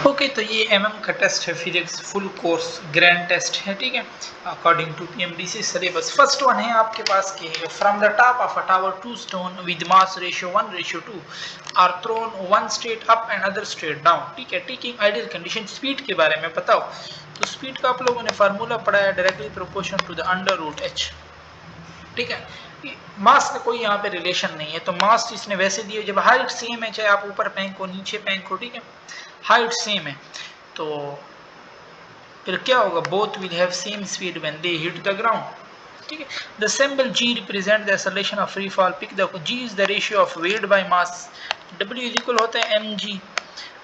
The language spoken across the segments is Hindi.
ओके, तो ये एमएम का टेस्ट है, physics full course grand test है, ठीक है, according to PMDC syllabus. First one है आपके पास कि from the top of a tower 2 stone with mass ratio 1:2 are thrown one straight up and other straight down, ठीक है। टेकिंग आइडियल कंडीशन, स्पीड के बारे में बताओ। तो स्पीड का आप लोगों ने फार्मूला पढ़ा है, directly proportional to the √h, ठीक है। मास का कोई यहाँ पे रिलेशन नहीं है, तो मास इसने वैसे दिए जब हाइट सेम है, चाहे आप ऊपर फेंको नीचे फेंको, ठीक है, हाइट सेम है, तो फिर क्या होगा, both will have same speed when they hit the ground, ठीक है। The symbol g represent the acceleration of free fall, pick the g is the ratio of weight by mass, w is equal होता है mg।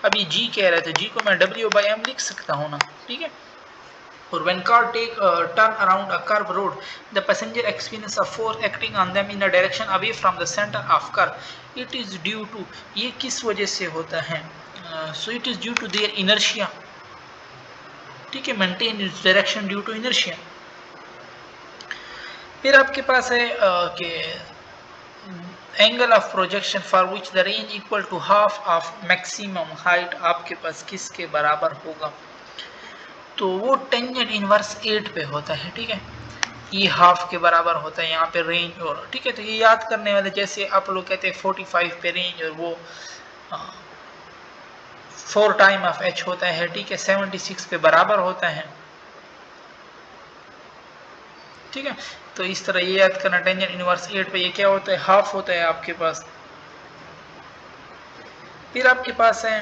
अब ये g कह रहे थे, g को मैं w/m लिख सकता हूँ ना, ठीक है। और when car take a turn around a curved road, the passenger experience a force acting on them in a direction away from the center of curve. It is due to, ये किस वजह से होता है, so it is due to their inertia, ठीक है, maintain its direction due to inertia। फिर आपके पास है कि angle of projection for which the range equal to half of maximum height आपके पास किसके बराबर होगा, तो वो टेंजेंट इनवर्स 8 पे होता है, ठीक है। ये हाफ के बराबर होता है यहाँ पे रेंज, और ठीक है, तो ये याद करने वाले, जैसे आप लोग कहते हैं 45 पे रेंज और वो 4 टाइम ऑफ h होता है, ठीक है, 76 पे बराबर होता है, ठीक है। तो इस तरह ये याद करना, टेंजेंट इनवर्स 8 पे ये क्या होता है, हाफ होता है आपके पास। फिर आपके पास है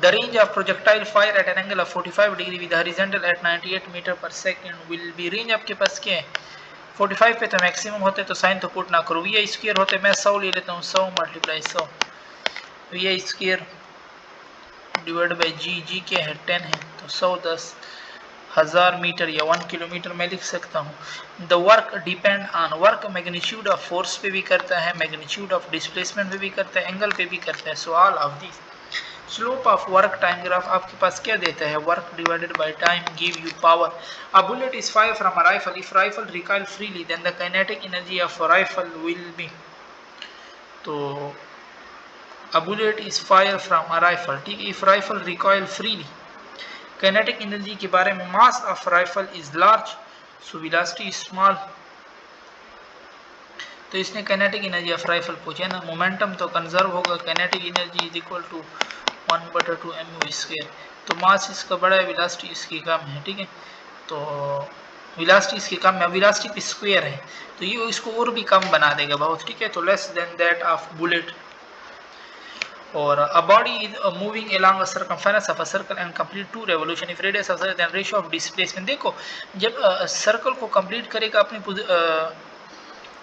the range of projectile fire at an angle of 45 degree with horizontal at 98 meter per second will be, range आपके पास क्या है, 45 पे तो मैक्सिमम होते हैं, तो साइन तो पुट ना करो, वी स्क्वायर होते हैं, मैं 100 ले लेता हूँ, 100 multiply 100 V square divide by G क्या है 10 है, तो 110 1000 मीटर या 1 किलोमीटर मैं लिख सकता हूँ। The work depend on, work magnitude of force पे भी करता है, मैग्नीट्यूड ऑफ डिस्प्लेसमेंट पे भी करता है, एंगल पे भी करता है, so all of this. Slope of work time graph आपके पास क्या देता है, work divided by time give you power. A bullet is fire from a rifle, if rifle recoil freely then the kinetic energy of rifle will be, तो a bullet is fire from a rifle, ठीक है, if rifle recoil freely. Kinetic energy के बारे में, mass of rifle is large so velocity is small, तो इसने काइनेटिक एनर्जी ऑफ राइफल पूछे ना, मोमेंटम तो कंजर्व होगा, kinetic energy is equal to 1/2 mv², तो मास इसका बड़ा है, वेलोसिटी इसकी कम है, ठीक है, तो वेलोसिटी इसकी कम है, वेलोसिटी पे स्क्वायर है, तो ये इसको और भी कम बना देगा बहुत, ठीक है, तो less than that of bullet. और a body is moving along a circumference of a circle and complete 2 revolution if radius of circle then ratio of displacement। देखो जब सर्कल को कंप्लीट करेगा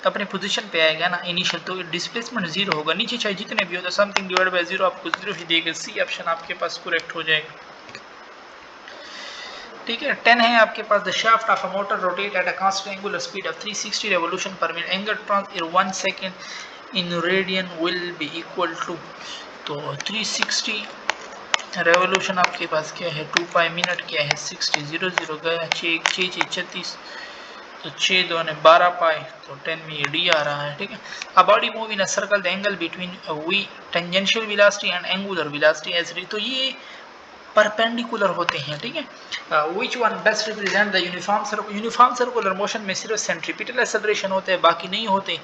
अपनी पोजीशन पे आएगा ना इनिशियल, तो डिस्प्लेसमेंट 0 होगा, नीचे चाहे जितने भी हो, तो समथिंग डिवाइड बाय 0 आपको 0 ही देगा, सी ऑप्शन आपके पास करेक्ट हो जाएगा, ठीक है। 10 है आपके पास, the shaft of a motor rotate at a constant angular speed of 360 revolution per minute, angle turns in 1 second in radian will be equal to, तो 360 रेवोल्यूशन आपके पास क्या है, 2 पाई मिनट क्या है, 60 0 0 गया, 6 6 36, तो 6 2 ने 12 पाई, तो 10 में ये डी आ रहा है, ठीक है। A body move in a circle the angle between v tangential velocity and angular velocity as री, तो ये परपेंडिकुलर होते हैं, ठीक है। Which one best represent the uniform circular, uniform circular motion में सिर्फ सेंट्रीपिटल एक्सेलरेशन होते हैं, बाकी नहीं होते,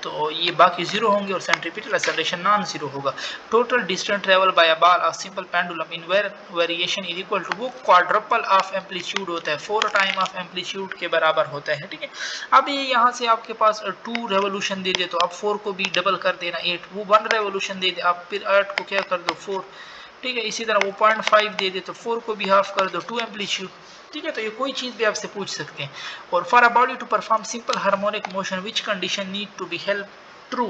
तो ये बाकी 0 होंगे और सेंट्रीपिटल एक्सेलरेशन नॉन 0 होगा। Total distance travel by a ball of simple pendulum in variation is equal to, वो क्वाड्रपल ऑफ एम्पलीट्यूड होता है, 4 टाइम ऑफ एम्पलीट्यूड के बराबर होता है, ठीक है। अब ये यहाँ से आपके पास 2 रेवोल्यूशन दे दे, तो आप 4 को भी डबल कर देना 8, वो 1 रेवोल्यूशन दे दे, आप फिर 8 को क्या कर दो 4, ठीक है। इसी तरह वो 0.5 दे दे, तो 4 को भी हाफ कर दो, 2 एम्पलीट्यूड, ठीक है। तो ये कोई चीज भी आपसे पूछ सकते हैं। और for a body to perform simple harmonic motion which condition need to be help true,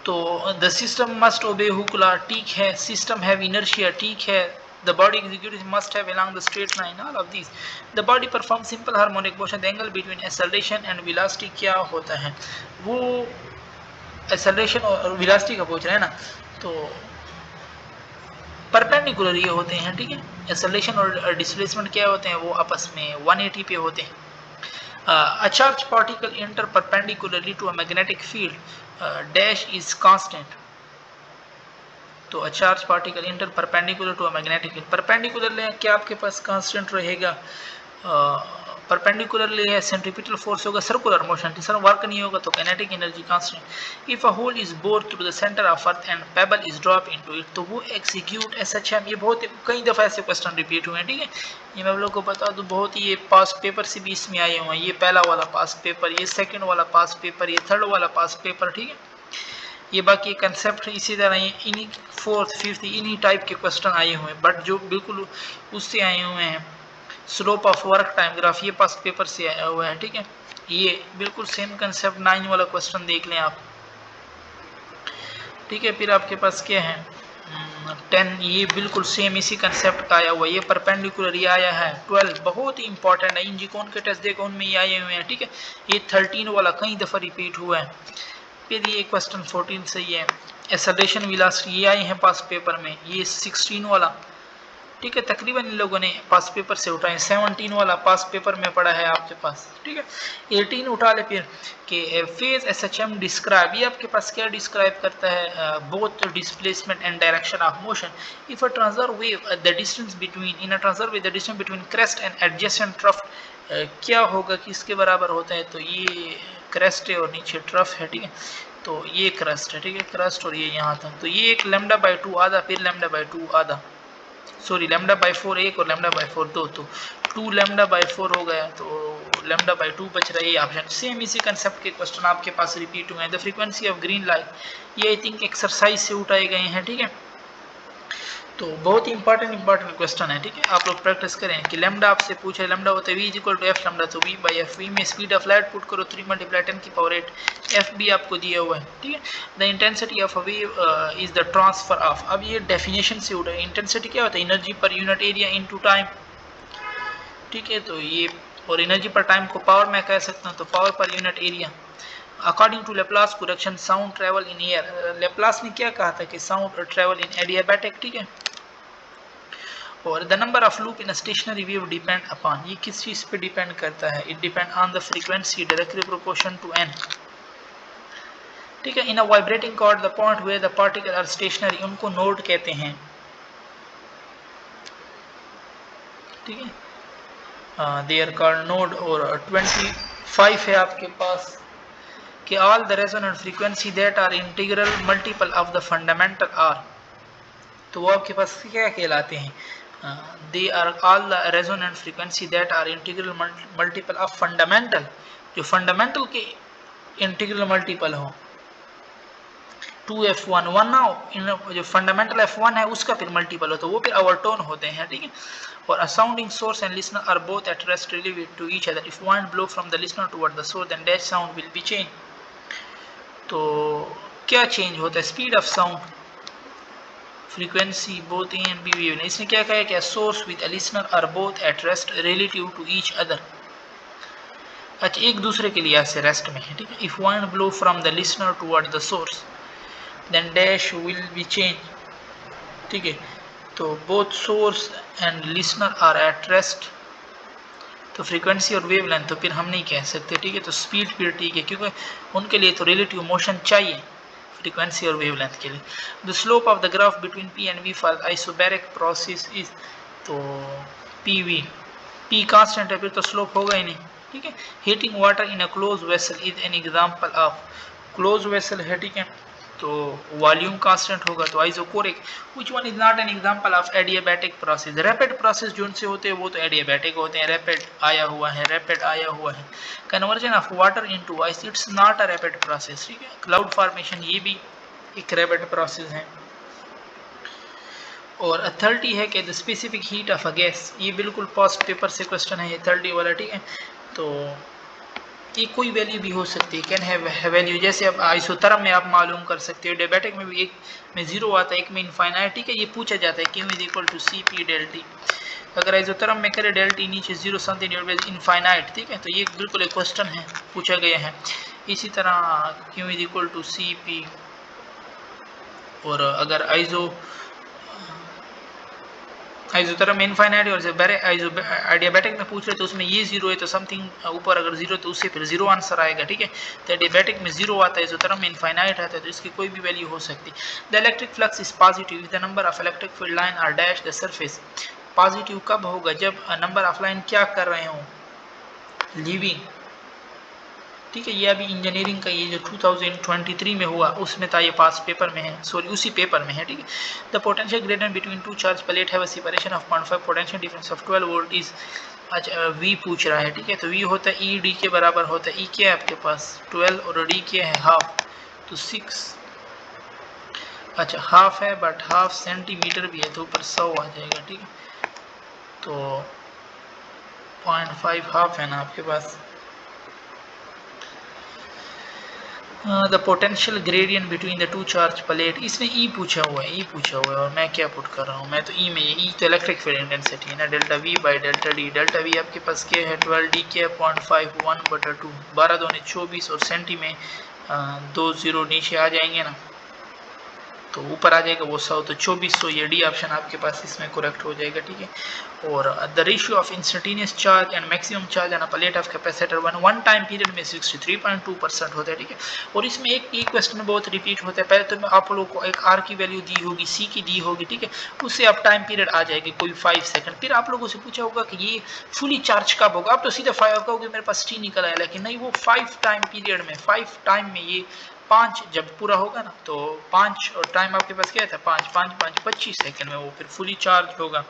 तो the system must obey Hooke law, ठीक है, सिस्टम हैव इनर्शिया, ठीक है, the body executes must have along the straight line, all of these, the body performs simple harmonic motion, the angle between acceleration and velocity क्या होता है, वो acceleration और velocity का पूछ रहे हैं ना, तो परपेंडिकुलर ये होते हैं, ठीक है। एक्सेलरेशन और डिस्प्लेसमेंट क्या होते हैं, वो आपस में 180 पे होते हैं। A charged particle enter perpendicularly to a magnetic field dash is constant, तो a charge particle inter perpendicular to a magnetic field, perpendicular क्या आपके पास कांस्टेंट रहेगा, परपेंडिकुलरली है सेंट्रीपिटल फोर्स होगा, सर्कुलर मोशन सर वर्क नहीं होगा तो kinetic energy constant. If a hole is board through the center of earth and pebble is drop into it, तो वो एग्जीक्यूट एसएचएम। ये बहुत कई दफा ऐसे क्वेश्चन रिपीट हुए हैं, ठीक है। ये मैं आप लोगों को बता दूं, बहुत ही ये पास पेपर से भी इसमें आए हुए हैं। ये पहला वाला पास पेपर, ये सेकंड वाला पास पेपर, ये थर्ड वाला पास पेपर, ठीक है। ये बाकी कंसेप्ट इसी तरह ये इन्हीं फोर्थ फिफ्थ इन्हीं टाइप के क्वेश्चन आए हुए हैं, बट जो बिल्कुल उससे आए हुए हैं slope of work time graph, ये पास पेपर से आया हुआ है, ठीक है। ये बिल्कुल सेम कंसेप्ट 9 वाला क्वेश्चन देख लें आप, ठीक है। फिर आपके पास क्या है 10, ये बिल्कुल सेम इसी कंसेप्ट का आया हुआ है। ये परपेंडिकुलर ये आया है 12, बहुत ही इंपॉर्टेंट है। इन कौन के टेस्ट देखो उनमें ये आए हुए हैं, ठीक है। ये 13 वाला कई दफ़ा रिपीट हुआ है। फिर ये क्वेश्चन 14 से ये एक्सेलरेशन वेलोसिटी, ये आए हैं पास पेपर में। ये 16 वाला, ठीक है, तकरीबन इन लोगों ने पास पेपर से उठाए। 17 वाला पास पेपर में पड़ा है आपके पास, ठीक है। 18 उठा ले फिर कि फेज एसएचएम डिस्क्राइब, ये आपके पास क्या डिस्क्राइब करता है, both displacement and direction of motion. If a transverse wave the distance between in a transverse wave the distance between crest and adjacent trough क्या होगा, किसके बराबर होता है, तो ये क्रेस्ट है और नीचे ट्रफ है, ठीक है। तो ये क्रस्ट है, ठीक है, क्रस्ट, और ये यहाँ था। तो ये एक लैम्डा बाई 2 आधा, फिर लैम्डा बाई 2 आधा, सॉरी लैम्डा बाई 4 एक और लैम्डा बाई 4 दो, तो 2 लैम्डा बाई 4 हो गया, तो लैम्डा बाई 2 बच रहा है। ये ऑप्शन सेम इसी कंसेप्ट के क्वेश्चन आपके पास रिपीट हुए हैं। The frequency of green light, ये आई थिंक एक्सरसाइज से उठाए गए हैं, ठीक है। तो बहुत ही इंपॉर्टेंट क्वेश्चन है, ठीक है। आप लोग प्रैक्टिस करें कि लैम्डा आपसे पूछे, लैम्डा होता है v is equal to f lambda, तो v बाई एफ। वी में स्पीड ऑफ लाइट पुट करो 3 मल्टीप्लाई 10 की पावर 8, एफ भी आपको दिया हुआ है, ठीक है। The intensity of a wave is the transfer of, अब ये डेफिनेशन से उठा है। इंटेंसिटी क्या होता है, एनर्जी पर यूनिट एरिया इनटू टाइम, ठीक है। तो ये और एनर्जी पर टाइम को पावर में कह सकता हूँ, तो पावर पर unit area. According to Laplace correction sound travel in air, Laplace ने क्या कहा था कि साउंड ट्रेवल इन एडियाबैटिक, ठीक है। और the number of loop in stationary wave depend upon, ये किस चीज पे डिपेंड करता है, it depend on the frequency directly proportion to N, ठीक है। In a vibrating cord the point where the particle are stationary, उनको नोड कहते हैं, ठीक है, दे आर कॉल्ड नोड। और 25 है आपके पास कि all the resonant frequency that are integral multiple of the fundamental are, तो वो आपके पास क्या कहलाते हैं, they are all the resonant frequency that are integral multiple of fundamental, जो फंडामेंटल के इंटीग्रल मल्टीपल हो 2f1 1 ना हो, जो फंडामेंटल f1 है उसका फिर मल्टीपल हो, तो वो फिर ओवरटोन होते हैं, ठीक है। और a sounding source and listener are both at rest related to each other, if wind blow from the listener toward the source then that sound will be change. तो क्या चेंज होता है, speed of sound, frequency, both A and B wave. इसने क्या कहा है कि source with a listener are both at rest relative to each other, अच्छा एक दूसरे के लिए ऐसे रेस्ट में है, ठीक है। If wind blow from the listener toward the source then dash will be change, ठीक है। तो both source and listener are at rest, तो फ्रीक्वेंसी और वेव लेंथ तो फिर हम नहीं कह सकते, ठीक है। तो स्पीड फिर ठीक है, क्योंकि उनके लिए तो रिलेटिव मोशन चाहिए फ्रीक्वेंसी और वेवलेंथ के लिए। The slope of the graph between p and v for isobaric process is, तो पी वी, पी कांस्टेंट है फिर तो स्लोप होगा ही नहीं, ठीक है। Heating water in a close vessel is an example of, close vessel है, ठीक है, तो वॉल्यूम कांस्टेंट होगा, तो isochoric. Which one is not an example of adiabatic process, rapid process जो उनसे होते हैं वो तो एडियाबैटिक होते हैं, रैपिड आया हुआ है, रैपिड आया हुआ है। Conversion of water into ice, it's not a rapid process, ठीक है। क्लाउड फॉर्मेशन ये भी एक रैपिड प्रोसेस है। और 30 है कि the specific heat of a gas, ये बिल्कुल पास्ट पेपर से क्वेश्चन है ये 30 वाला, ठीक है। तो ये कोई वैल्यू भी हो सकती है, कैन हैव वैल्यू, जैसे अब आइसोथर्म में आप मालूम कर सकते हो, डियाबैटिक में भी एक में 0 आता है, एक में इनफाइनाइट, ठीक है। ये पूछा जाता है Q is equal to c p del t, अगर आइसोथर्म में करे डेल टी नीचे 0 समथिंग डिवाइडेड बाय इनफाइनाइट, ठीक है। तो ये बिल्कुल एक क्वेश्चन है, पूछा गया है। इसी तरह Q is equal to c p, और अगर आइसोथर्म इनफाइनाइट और एडियाबैटिक में पूछ रहे तो उसमें ये जीरो है तो समथिंग ऊपर अगर जीरो तो उससे फिर जीरो आंसर आएगा, ठीक है। तो एडियाबैटिक में जीरो आता है, आइसोथर्म में इनफाइनाइट आता है, तो इसकी कोई भी वैल्यू हो सकती है। The electric flux is positive if the number of electric field line are dash the surface. Positive कब होगा? जब नंबर ऑफ लाइन क्या कर रहे हो, लीविंग, ठीक है। ये अभी इंजीनियरिंग का ये जो 2023 में हुआ उसमें था, ये पास पेपर में है, सॉरी उसी पेपर में है, ठीक है। The potential gradient between two charge plate have a separation of 0.5 potential difference of 12 volt is, अच्छा वी पूछ रहा है, ठीक है। तो वी होता है ई डी के बराबर होता है, ई क्या है आपके पास 12 और डी क्या है हाफ, तो 6, अच्छा हाफ है बट हाफ सेंटीमीटर भी है तो ऊपर 100 आ जाएगा, ठीक है। तो 0.5 हाफ है ना आपके पास। The potential gradient between the two charge plate, इसमें ई पूछा हुआ है, ई पूछा हुआ है और मैं क्या पुट कर रहा हूँ, मैं तो ई में, ई तो इलेक्ट्रिक फील्ड इंटेंसिटी है ना, delta we by delta D. Delta we आपके पास क्या है 12, डी क्या है 0.5, 1/2, 12 दूनी 24 और सेंटी में 2 जीरो नीचे आ जाएंगे ना तो ऊपर आ जाएगा वो 100, तो 2400, ये डी ऑप्शन आपके पास इसमें करेक्ट हो जाएगा, ठीक है। और the ratio of instantaneous charge and maximum charge on a plate of capacitor one time period में 63.2% होता है, ठीक है। और इसमें एक क्वेश्चन बहुत रिपीट होता है, पहले तो मैं आप लोगों को एक आर की वैल्यू दी होगी, सी की दी होगी, ठीक है, उससे अब टाइम पीरियड आ जाएगी कोई 5 सेकंड, फिर आप लोगों से पूछा होगा कि ये फुली चार्ज कब होगा, आप तो सीधा 5 कहोगे मेरे पास टी निकल आया, लेकिन नहीं, वो 5 टाइम पीरियड में, 5 टाइम में, ये 5 जब पूरा होगा ना तो 5 और टाइम आपके पास क्या था 5 5 5 25 सेकंड में वो फिर फुली चार्ज होगा।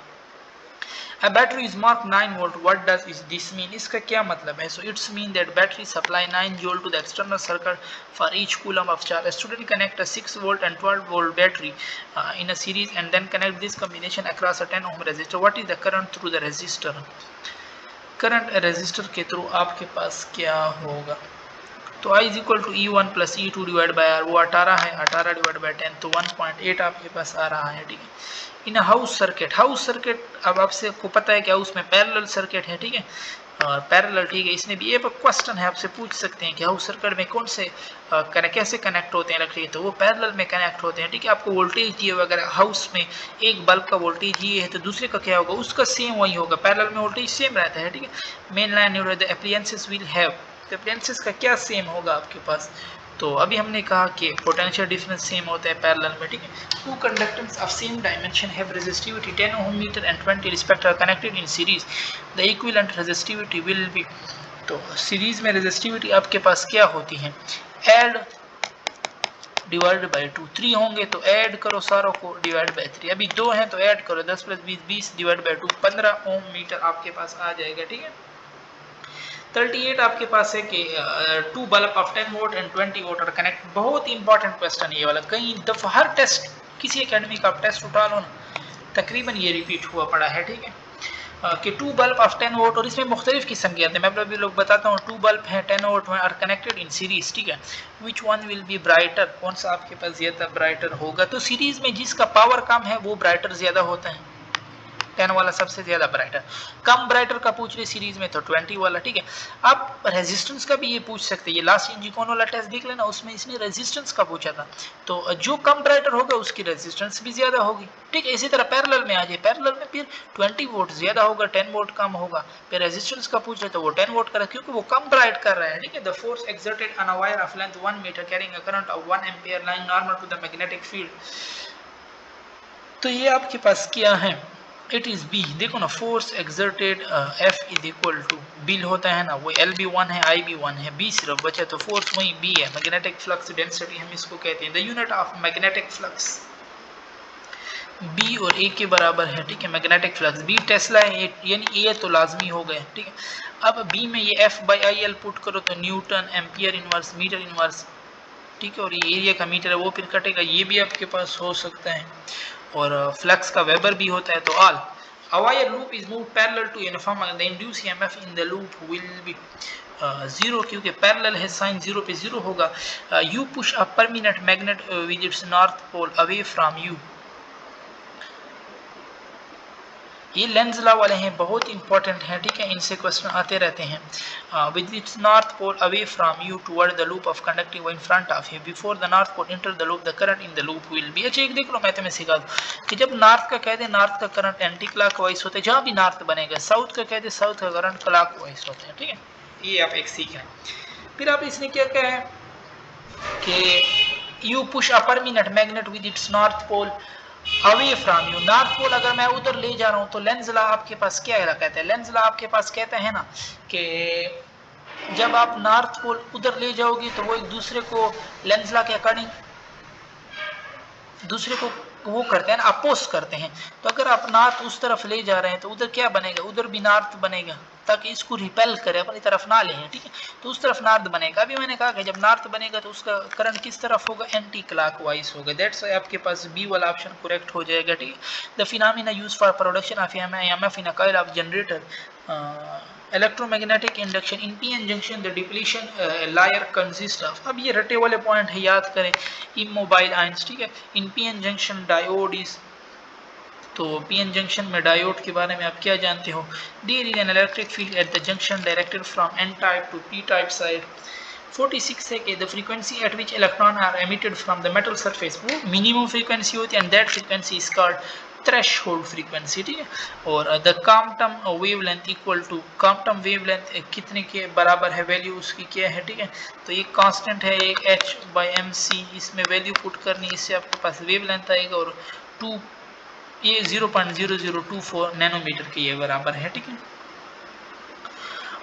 A battery is marked 9 volt. What does this mean? इसका क्या मतलब है? So it's mean that battery supply 9 joule to the external circuit for each coulomb of charge. A student connect a 6 volt and 12 volt battery in a series and then connect this combination across a 10 ohm resistor. What is the current through the resistor? Current resistor के थ्रू आपके पास क्या होगा? तो I is equal to E1 plus E2 divide by r, वो 18 है, 18 डिवाइड बाई 10 तो 1.8 आपके पास आ रहा है, ठीक है। In house circuit, house circuit अब आपसे को पता है कि हाउस में पैरेलल सर्किट है, ठीक है, और पैरेलल, ठीक है। इसमें भी ये क्वेश्चन है, आपसे पूछ सकते हैं कि हाउस सर्किट में कौन से कैसे कनेक्ट होते हैं इलेक्ट्रिक, तो वो पैरेलल में कनेक्ट होते हैं, ठीक है। आपको वोल्टेज दिए हुए, अगर हाउस में एक बल्ब का वोल्टेज ये है तो दूसरे का क्या होगा, उसका सेम वही होगा, पैरेलल में वोल्टेज सेम रहता है, ठीक है। Main line the appliances will have, appliances का क्या सेम होगा आपके पास, तो अभी हमने कहा कि पोटेंशियल डिफरेंस सेम होता है पैरेलल में, ठीक है। Two conductance of same dimension have resistivity 10 ohm metre and 20 respective are connected in series, the equivalent resistivity will be, तो सीरीज में रेजिस्टिविटी आपके पास क्या होती है, ऐड डिवाइड बाई 2, 3 होंगे तो ऐड करो सारों को डिवाइड बाई 3, अभी 2 हैं तो ऐड करो 10 + 20 20 डिवाइड बाई 2 15 ओम मीटर आपके पास आ जाएगा, ठीक है। 38 आपके पास है कि 2 bulb of 10 volt and 20 volt are connect, बहुत इंपॉर्टेंट क्वेश्चन ये वाला, कई दफा हर टेस्ट किसी एकेडमी का आप टेस्ट उठा लो ना तकरीबन ये रिपीट हुआ पड़ा है, ठीक है। कि 2 बल्ब ऑफ 10 वोल्ट, और इसमें मुख्तलिफ किस्म के आते हैं, मैं अभी लोग बताता हूँ। 2 बल्ब हैं 10 वोल्ट में, आर कनेक्टेड इन सीरीज, ठीक है। Which one will be brighter, कौन सा आपके पास ज्यादा ब्राइटर होगा, तो सीरीज में जिसका पावर कम है वो ब्राइटर ज्यादा होता है, 10 वाला सबसे ज्यादा ब्राइटर, कम ब्राइटर का पूछ रहे सीरीज में तो 20 वाला, ठीक है। अब रेजिस्टेंस का भी ये पूछ सकते हैं, ये लास्ट इंजिकॉन वाला टेस्ट देख लेना, उसमें इसने रेजिस्टेंस का पूछा था, तो जो कम ब्राइटर होगा उसकी रेजिस्टेंस भी ज्यादा होगी, ठीक है। इसी तरह पैरेलल में आ जाए, पैरेलल में फिर 20 वोल्ट ज्यादा होगा, 10 वोल्ट कम होगा, फिर रेजिस्टेंस का पूछ रहे तो वो 10 वोल्ट का, क्योंकि वो कम ब्राइट कर रहा है, ठीक है। The force exerted on a wire of length 1 metre carrying a current of 1 ampere line normal to the magnetic field, तो ये आपके पास क्या है, इट इज बी, देखो ना, force exerted f is equal to B I L होता है ना, वो एल बी 1 है, आई बी 1 है, बी सिर्फ बचा तो फोर्स वही बी है, मैग्नेटिक फ्लक्स डेंसिटी हम इसको कहते हैं। The unit of magnetic flux b और ए के बराबर है, ठीक है। मैग्नेटिक फ्लक्स बी टेस्ला है, यानी ए तो लाजमी हो गए, ठीक है। अब बी में ये f by i l put करो तो newton, ampere inverse, metre inverse, ठीक है, और ये एरिया का मीटर है वो फिर कटेगा, ये भी आपके पास हो सकता है, और फ्लक्स का वेबर भी होता है, तो all a wire loop is moved parallel to uniform and the induced EMF in the loop will be 0, क्योंकि पैरेलल है, साइन 0 पे 0 होगा। you push a permanent magnet with its north pole away from you, ये लेंस लॉ वाले हैं, बहुत इंपॉर्टेंट हैं, ठीक है, इनसे क्वेश्चन आते रहते हैं। With its north pole away from you toward the loop of conducting in front of you before the north pole enter the loop the current in the loop will be. अच्छा एक देख लो, मैं तुम्हें सिखा दूं कि जब नॉर्थ का कहते हैं नॉर्थ का करंट एंटी क्लॉकवाइज होता है, जहां भी नॉर्थ बनेगा, साउथ का कहते हैं साउथ का करंट क्लॉकवाइज होता है, ठीक है, ये आप एक सीख रहे हैं। फिर आप इसने क्या कहा है कि you push a permanent magnet with its north pole away from you. North pole अगर मैं उधर ले जा रहा हूं तो लेंस लॉ आपके पास क्या कहता है, लेंस लॉ आपके पास कहता है ना कि जब आप नॉर्थ पोल उधर ले जाओगे तो वो एक दूसरे को लेंस लॉ के अकॉर्डिंग दूसरे को वो करते हैं ना, अपोज करते हैं। तो अगर आप नॉर्थ उस तरफ ले जा रहे हैं तो उधर क्या बनेगा, उधर भी नॉर्थ बनेगा, ताकि इसको रिपेल करे, अपनी तरफ ना लें, ठीक है, तो उस तरफ नॉर्थ बनेगा। अभी मैंने कहा कि जब नॉर्थ बनेगा तो उसका करंट किस तरफ होगा, एंटी क्लॉकवाइज होगा। दैट्स व्हाई आपके पास बी वाला ऑप्शन करेक्ट हो जाएगा, ठीक है। The phenomena used for production of EMF in a coil of generator electromagnetic induction in PN junction the depletion layer consist of. अब ये रटे वाले पॉइंट है, याद करें, इमोबाइल आयंस, ठीक है। In PN junction diode is, तो पीएन जंक्शन में डायोड के बारे में आप क्या जानते हो, there is an electric field at the junction directed from n type to p type side. 46 है कि the frequency at which electron are emitted from the metal surface, वो मिनिमम फ्रीक्वेंसी होती है, and that frequency is called threshold frequency, ठीक है। और the quantum wavelength equal to, quantum wavelength कितने के बराबर है, वैल्यू उसकी क्या है, ठीक है। तो ये कांस्टेंट है, एक h/mc, इसमें वैल्यू पुट करनी, इससे आपके पास वेवलेंथ आएगा, और 2 ये 0.0024 नैनोमीटर के ये बराबर है, ठीक है।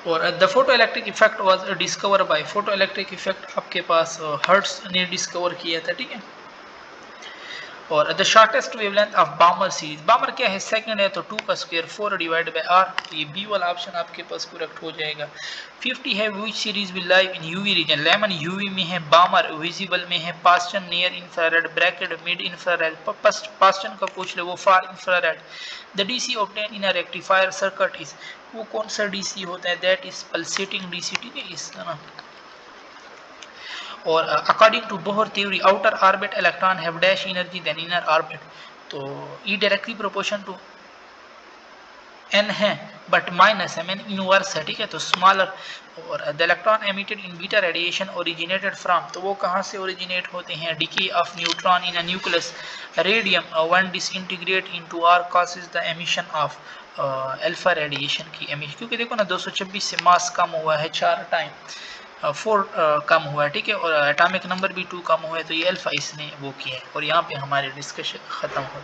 और the photo electric effect was discover by, photo electric effect आपके पास हर्ट्ज ने डिस्कवर किया था, ठीक है। और the shortest wavelength of Balmer series, Balmer क्या है, सेकंड है, तो 2 का स्क्वायर 4 डिवाइड बाय r, तो ये बी वाला ऑप्शन आपके पास करेक्ट हो जाएगा। 50 है which series will live in UV region, Lyman UV में है, बामर विजिबल में है, Paschen near infrared, Brackett mid infrared, Paschen का पूछ ले वो far infrared. The DC obtain in a rectifier circuit is, वो कौन सा डीसी होता है, दैट इज पल्सेटिंग डीसी, ठीक है, इस तरह। और according to Bohr theory outer orbit electron have dash energy than inner orbit, तो E directly proportion to n है, but minus m n inverse है, ठीक है, तो स्मॉलर। और the electron emitted in beta radiation originated from, तो वो कहाँ से ओरिजिनेट होते हैं, decay of neutron in a nucleus radium when disintegrate into r causes the emission of alpha radiation की एमिशन, क्योंकि देखो ना 226 से मास कम हुआ है 4 टाइम, 4 कम हुआ है, ठीक है, और एटॉमिक नंबर भी 2 कम हुआ है, तो ये अल्फा इसने वो किया है। और यहाँ पे हमारे डिस्कशन खत्म हो